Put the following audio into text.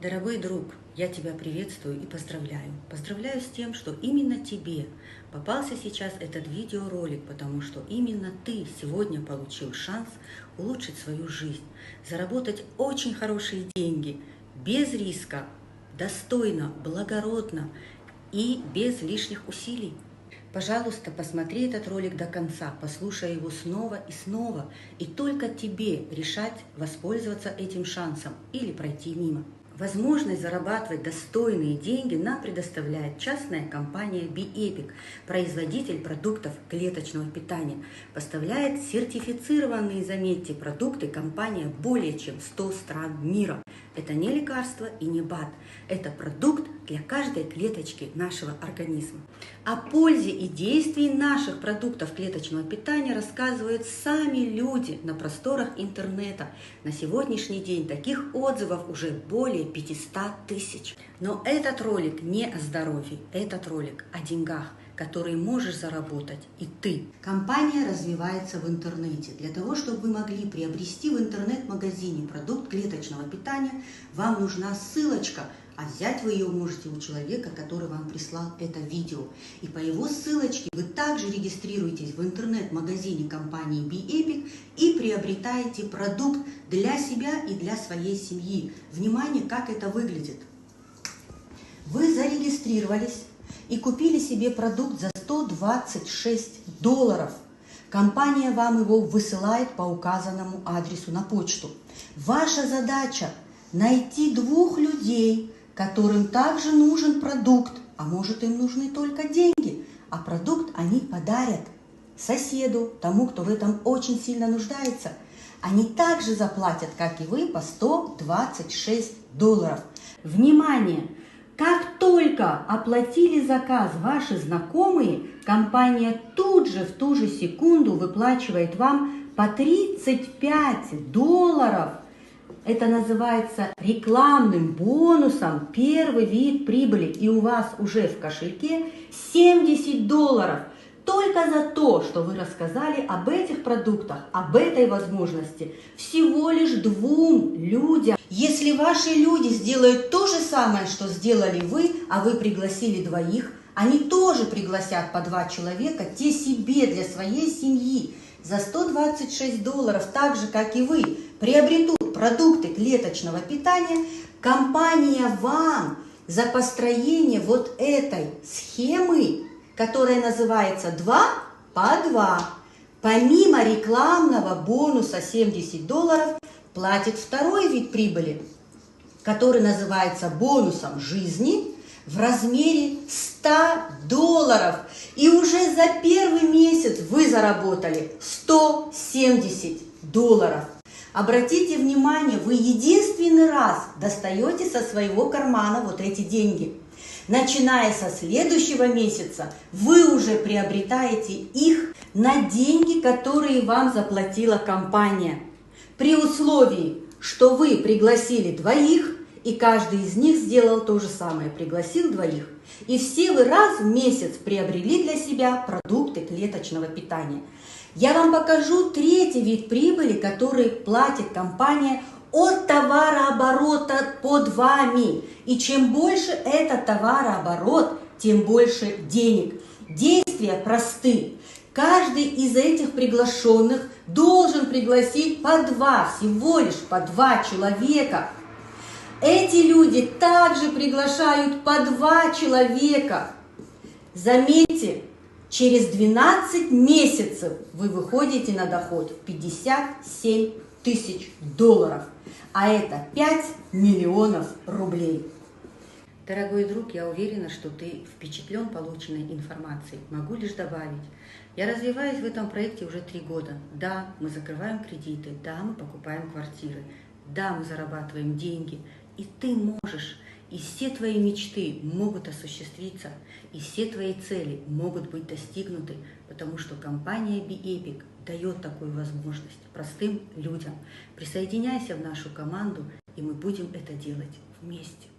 Дорогой друг, я тебя приветствую и поздравляю. Поздравляю с тем, что именно тебе попался сейчас этот видеоролик, потому что именно ты сегодня получил шанс улучшить свою жизнь, заработать очень хорошие деньги, без риска, достойно, благородно и без лишних усилий. Пожалуйста, посмотри этот ролик до конца, послушай его снова и снова, и только тебе решать, воспользоваться этим шансом или пройти мимо. Возможность зарабатывать достойные деньги нам предоставляет частная компания BeEpic, производитель продуктов клеточного питания. Поставляет сертифицированные, заметьте, продукты компания более чем 100 стран мира. Это не лекарство и не БАД. Это продукт для каждой клеточки нашего организма. О пользе и действии наших продуктов клеточного питания рассказывают сами люди на просторах интернета. На сегодняшний день таких отзывов уже более 500 тысяч. Но этот ролик не о здоровье, этот ролик о деньгах, которые можешь заработать и ты. Компания развивается в интернете. Для того, чтобы вы могли приобрести в интернет-магазине продукт клеточного питания, вам нужна ссылочка, а взять вы ее можете у человека, который вам прислал это видео. И по его ссылочке вы также регистрируетесь в интернет-магазине компании BeEpic и приобретаете продукт для себя и для своей семьи. Внимание, как это выглядит. Вы зарегистрировались и купили себе продукт за $126. Компания вам его высылает по указанному адресу на почту. Ваша задача – найти 2 людей, которым также нужен продукт, а может им нужны только деньги, а продукт они подарят соседу, тому, кто в этом очень сильно нуждается. Они также заплатят, как и вы, по $126. Внимание! Как только оплатили заказ ваши знакомые, компания тут же, в ту же секунду выплачивает вам по $35. Это называется рекламным бонусом, первый вид прибыли. И у вас уже в кошельке $70. Только за то, что вы рассказали об этих продуктах, об этой возможности всего лишь 2 людям. Если ваши люди сделают то же самое, что сделали вы, а вы пригласили 2, они тоже пригласят по 2 человека, те себе для своей семьи за $126, так же, как и вы, приобретут продукты клеточного питания, компания вам за построение вот этой схемы, которая называется 2 по 2, помимо рекламного бонуса $70, платит второй вид прибыли, который называется бонусом жизни в размере $100. И уже за первый месяц вы заработали $170. Обратите внимание, вы единственный раз достаете со своего кармана вот эти деньги. Начиная со следующего месяца, вы уже приобретаете их на деньги, которые вам заплатила компания. При условии, что вы пригласили 2, и каждый из них сделал то же самое, пригласил 2. И все вы раз в месяц приобрели для себя продукты клеточного питания. Я вам покажу 3-й вид прибыли, который платит компания от товарооборота под вами. И чем больше этот товарооборот, тем больше денег. Действия просты. Каждый из этих приглашенных должен пригласить по 2, всего лишь по 2 человека. Эти люди также приглашают по 2 человека. Заметьте, через 12 месяцев вы выходите на доход в $57 тысяч, а это 5 миллионов рублей. Дорогой друг, я уверена, что ты впечатлен полученной информацией. Могу лишь добавить, я развиваюсь в этом проекте уже 3 года. Да, мы закрываем кредиты, да, мы покупаем квартиры, да, мы зарабатываем деньги. И ты можешь, и все твои мечты могут осуществиться, и все твои цели могут быть достигнуты, потому что компания BeEpic дает такую возможность простым людям. Присоединяйся в нашу команду, и мы будем это делать вместе.